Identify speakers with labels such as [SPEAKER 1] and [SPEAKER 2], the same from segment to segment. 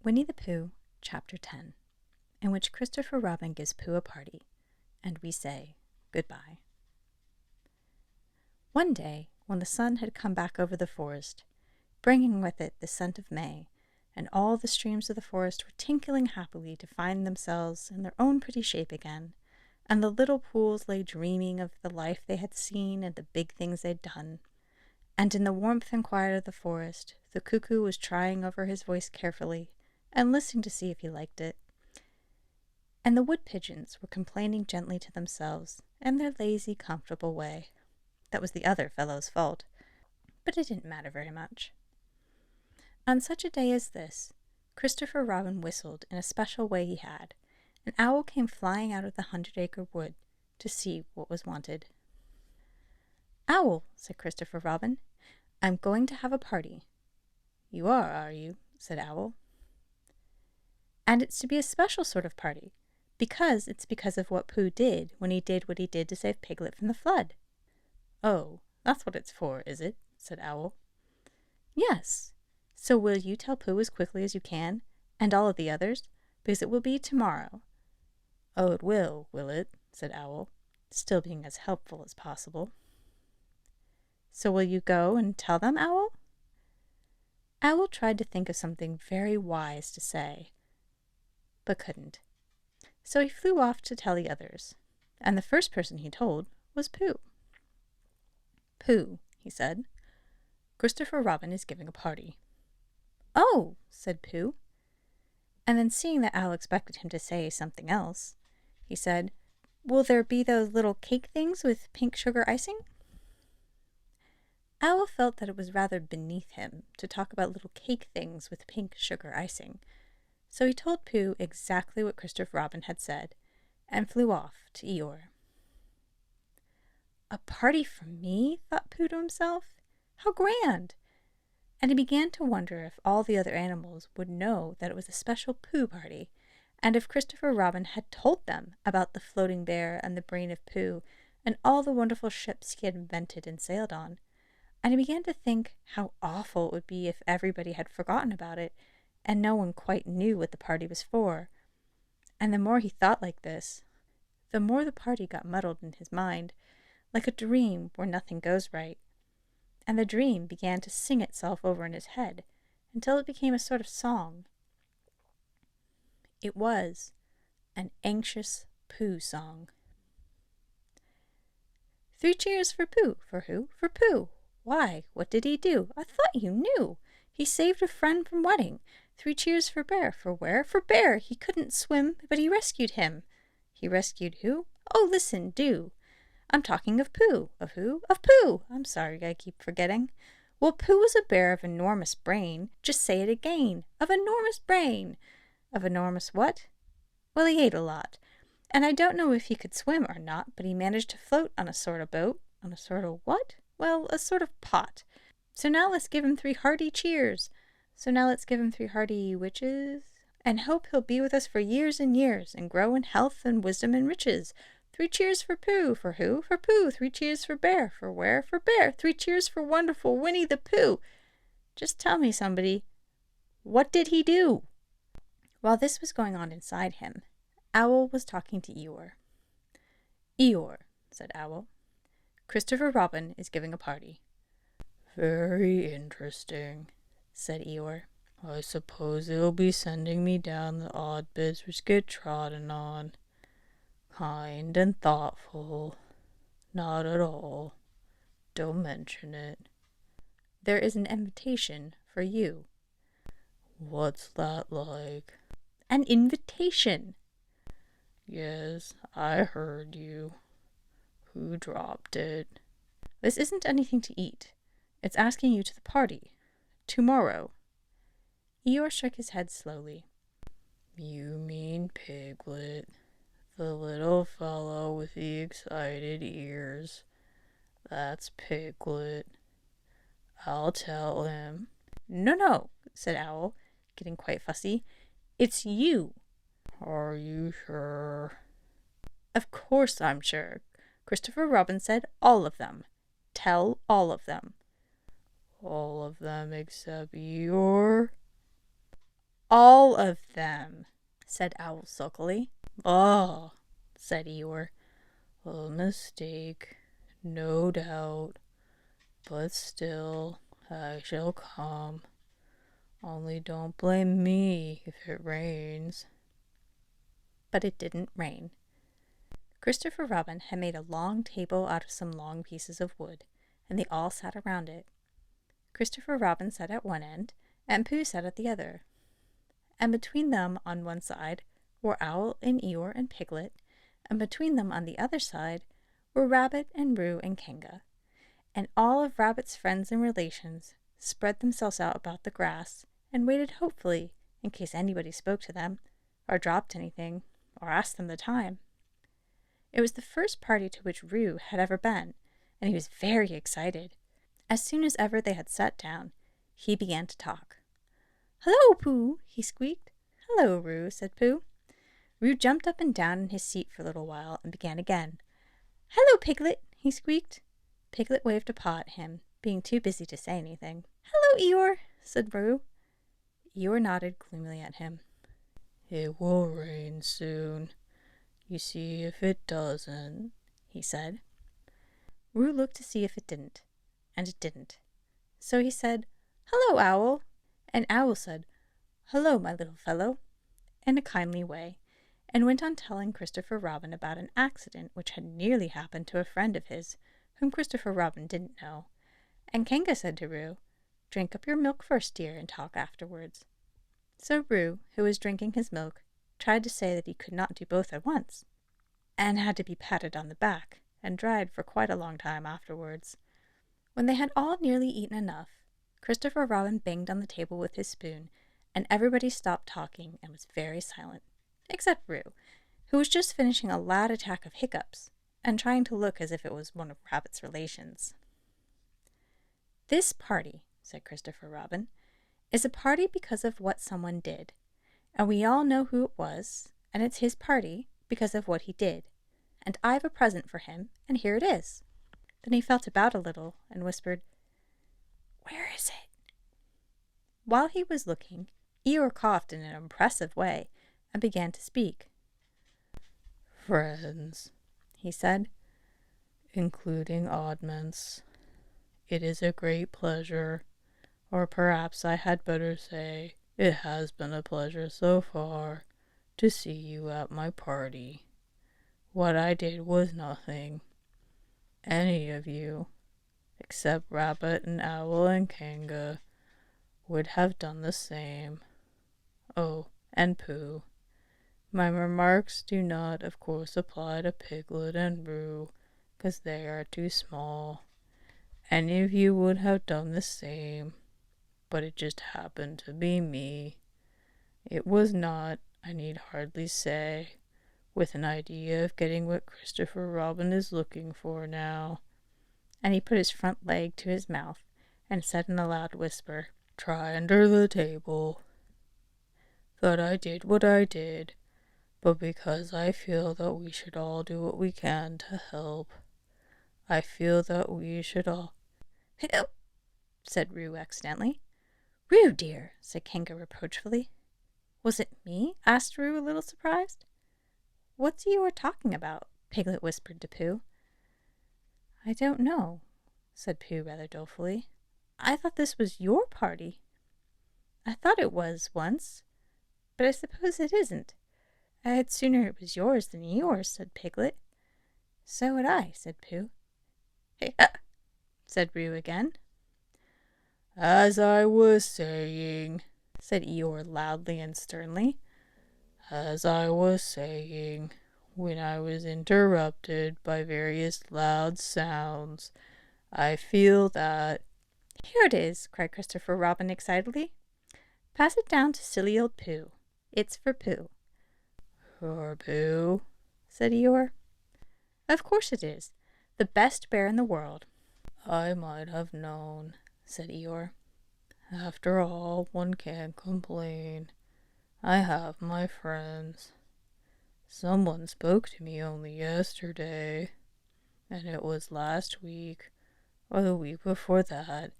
[SPEAKER 1] Winnie the Pooh Chapter 10, in which Christopher Robin gives Pooh a party, and we say goodbye. One day, when the sun had come back over the forest, bringing with it the scent of May, and all the streams of the forest were tinkling happily to find themselves in their own pretty shape again, and the little pools lay dreaming of the life they had seen and the big things they'd done, and in the warmth and quiet of the forest, the cuckoo was trying over his voice carefully, and listening to see if he liked it. And the wood pigeons were complaining gently to themselves in their lazy, comfortable way. That was the other fellow's fault, but it didn't matter very much. On such a day as this, Christopher Robin whistled in a special way he had. An owl came flying out of the 100-acre wood to see what was wanted. "Owl," said Christopher Robin, "I'm going to have a party." "You are you?" said Owl. "And it's to be a special sort of party, because it's because of what Pooh did when he did what he did to save Piglet from the flood." "Oh, that's what it's for, is it?" said Owl. "Yes. So will you tell Pooh as quickly as you can, and all of the others, because it will be tomorrow." "Oh, it will it?" said Owl, still being as helpful as possible. "So will you go and tell them, Owl?" Owl tried to think of something very wise to say, but couldn't. So he flew off to tell the others, and the first person he told was Pooh. "Pooh," he said, "Christopher Robin is giving a party." "Oh," said Pooh. And then, seeing that Owl expected him to say something else, he said, "Will there be those little cake things with pink sugar icing?" Owl felt that it was rather beneath him to talk about little cake things with pink sugar icing, so he told Pooh exactly what Christopher Robin had said, and flew off to Eeyore. "A party for me?" thought Pooh to himself. "How grand!" And he began to wonder if all the other animals would know that it was a special Pooh party, and if Christopher Robin had told them about the floating bear and the brain of Pooh, and all the wonderful ships he had invented and sailed on. And he began to think how awful it would be if everybody had forgotten about it, and no one quite knew what the party was for. And the more he thought like this, the more the party got muddled in his mind, like a dream where nothing goes right. And the dream began to sing itself over in his head, until it became a sort of song. It was an anxious Pooh song. "Three cheers for Pooh, for who? For Pooh. Why, what did he do? I thought you knew. He saved a friend from wetting. Three cheers for Bear. For where? For Bear. He couldn't swim, but he rescued him." "He rescued who?" "Oh, listen, do. I'm talking of Pooh." "Of who?" "Of Pooh. I'm sorry, I keep forgetting." "Well, Pooh was a bear of enormous brain. Just say it again. Of enormous brain." "Of enormous what?" "Well, he ate a lot. And I don't know if he could swim or not, but he managed to float on a sort of boat." "On a sort of what?" "Well, a sort of pot. So now let's give him 3 hearty cheers." "So now let's give him 3 hearty witches, and hope he'll be with us for years and years, and grow in health and wisdom and riches. 3 cheers for Pooh." "For who?" "For Pooh." 3 cheers for Bear. For where? For Bear. 3 cheers for wonderful Winnie the Pooh. Just tell me, somebody, what did he do?" While this was going on inside him, Owl was talking to Eeyore. "Eeyore," said Owl, "Christopher Robin is giving a party." "Very interesting," said Eeyore. "I suppose they'll be sending me down the odd bits which get trodden on. Kind and thoughtful. Not at all. Don't mention it." "There is an invitation for you." "What's that like?" "An invitation." "Yes, I heard you. Who dropped it?" "This isn't anything to eat. It's asking you to the party. Tomorrow." Eeyore shook his head slowly. "You mean Piglet, the little fellow with the excited ears. That's Piglet. I'll tell him." No," said Owl, getting quite fussy. "It's you." "Are you sure?" "Of course I'm sure. Christopher Robin said all of them. Tell all of them." "All of them except Eeyore?" All of them, said Owl sulkily. Oh, said Eeyore. A mistake, no doubt, but still, I shall come. Only don't blame me if it rains. But it didn't rain. Christopher Robin had made a long table out of some long pieces of wood, and they all sat around it. Christopher Robin sat at one end, and Pooh sat at the other. And between them on one side were Owl and Eeyore and Piglet, and between them on the other side were Rabbit and Roo and Kanga. And all of Rabbit's friends and relations spread themselves out about the grass and waited hopefully in case anybody spoke to them, or dropped anything, or asked them the time. It was the first party to which Roo had ever been, and he was very excited. As soon as ever they had sat down, he began to talk. "Hello, Pooh," he squeaked. "Hello, Roo," said Pooh. Roo jumped up and down in his seat for a little while and began again. "Hello, Piglet," he squeaked. Piglet waved a paw at him, being too busy to say anything. "Hello, Eeyore," said Roo. Eeyore nodded gloomily at him. "It will rain soon. You see if it doesn't," he said. Roo looked to see if it didn't, and it didn't. So he said, "Hello, Owl." And Owl said, "Hello, my little fellow," in a kindly way, and went on telling Christopher Robin about an accident which had nearly happened to a friend of his, whom Christopher Robin didn't know. And Kanga said to Roo, "Drink up your milk first, dear, and talk afterwards." So Roo, who was drinking his milk, tried to say that he could not do both at once, and had to be patted on the back, and dried for quite a long time afterwards. When they had all nearly eaten enough, Christopher Robin banged on the table with his spoon, and everybody stopped talking and was very silent, except Roo, who was just finishing a loud attack of hiccups, and trying to look as if it was one of Rabbit's relations. "This party," said Christopher Robin, "is a party because of what someone did, and we all know who it was, and it's his party because of what he did, and I've a present for him, and here it is." Then he felt about a little and whispered, "Where is it?" While he was looking, Eeyore coughed in an impressive way and began to speak. "Friends," he said, "including oddments, it is a great pleasure, or perhaps I had better say, it has been a pleasure so far, to see you at my party. What I did was nothing. Any of you, except Rabbit and Owl and Kanga, would have done the same. Oh, and Pooh. My remarks do not, of course, apply to Piglet and Roo, 'cause they are too small. Any of you would have done the same, but it just happened to be me. It was not, I need hardly say, with an idea of getting what Christopher Robin is looking for now." And he put his front leg to his mouth and said in a loud whisper, "Try under the table. That I did what I did, but because I feel that we should all do what we can to help. I feel that we should all—" "Help!" said Roo accidentally. "Roo, dear," said Kanga reproachfully. "Was it me?" asked Roo, a little surprised. "What's you are talking about?" Piglet whispered to Pooh. "I don't know," said Pooh rather dolefully. "I thought this was your party." "I thought it was once, but I suppose it isn't. I had sooner it was yours than yours," said Piglet. "So would I," said Pooh. "Hey, said Roo again. "As I was saying," said Eeyore loudly and sternly, "as I was saying, when I was interrupted by various loud sounds, I feel that—" "Here it is," cried Christopher Robin excitedly. "Pass it down to silly old Pooh. It's for Pooh." "For Pooh?" said Eeyore. "Of course it is. The best bear in the world." "I might have known," said Eeyore. "After all, one can't complain. I have my friends. Someone spoke to me only yesterday, and it was last week, or the week before that,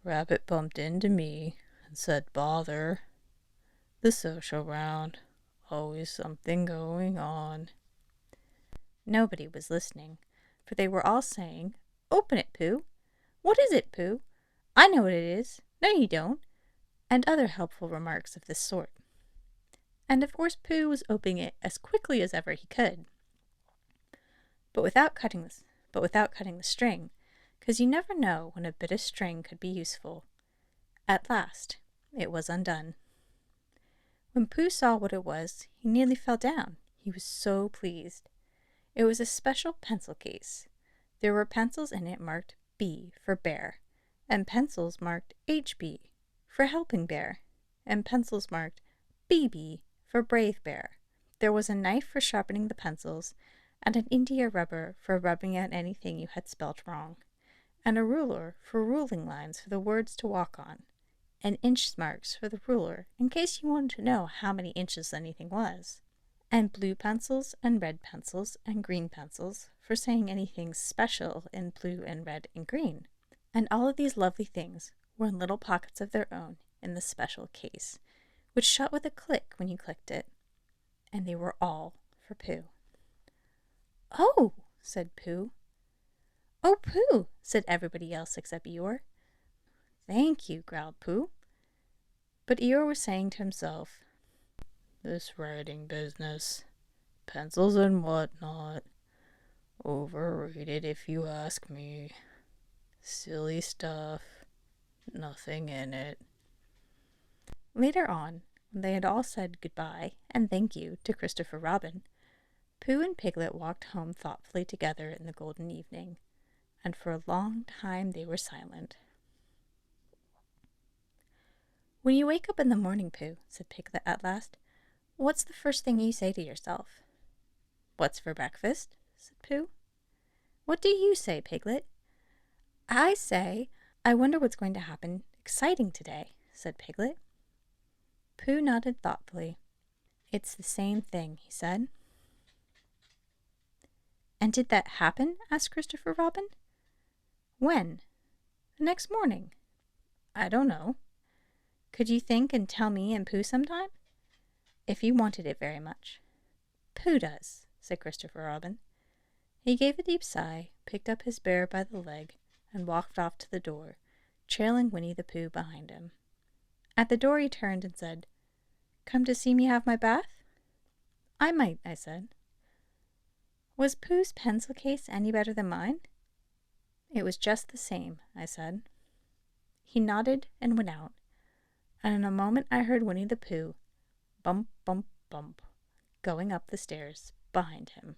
[SPEAKER 1] Rabbit bumped into me and said, 'Bother.' The social round. Always something going on. Nobody was listening, for they were all saying, "Open it, Pooh." "What is it, Pooh?" "I know what it is." "No, you don't." And other helpful remarks of this sort. And of course Pooh was opening it as quickly as ever he could, but without cutting the string, because you never know when a bit of string could be useful. At last it was undone. When Pooh saw what it was, he nearly fell down. He was so pleased. It was a special pencil case. There were pencils in it marked B for bear, and pencils marked HB for helping bear, and pencils marked BB for brave bear. There was a knife for sharpening the pencils, and an India rubber for rubbing out anything you had spelt wrong, and a ruler for ruling lines for the words to walk on, and inch marks for the ruler in case you wanted to know how many inches anything was, and blue pencils and red pencils and green pencils for saying anything special in blue and red and green. And all of these lovely things were in little pockets of their own in the special case, which shut with a click when you clicked it, and they were all for Pooh. "Oh," said Pooh. "Oh, Pooh," said everybody else except Eeyore. "Thank you," growled Pooh. But Eeyore was saying to himself, "This writing business, pencils and whatnot, overrated if you ask me. Silly stuff, nothing in it." Later on, when they had all said goodbye and thank you to Christopher Robin, Pooh and Piglet walked home thoughtfully together in the golden evening, and for a long time they were silent. "When you wake up in the morning, Pooh," said Piglet at last, "what's the first thing you say to yourself?" "What's for breakfast?" said Pooh. "What do you say, Piglet?" "I say, I wonder what's going to happen exciting today," said Piglet. Pooh nodded thoughtfully. "It's the same thing," he said. "And did that happen?" asked Christopher Robin. "When?" "The next morning." "I don't know." "Could you think and tell me and Pooh sometime?" "If you wanted it very much." "Pooh does," said Christopher Robin. He gave a deep sigh, picked up his bear by the leg, and walked off to the door, trailing Winnie the Pooh behind him. At the door he turned and said, "Come to see me have my bath?" "I might," I said. "Was Pooh's pencil case any better than mine?" "It was just the same," I said. He nodded and went out, and in a moment I heard Winnie the Pooh, bump, bump, bump, going up the stairs behind him.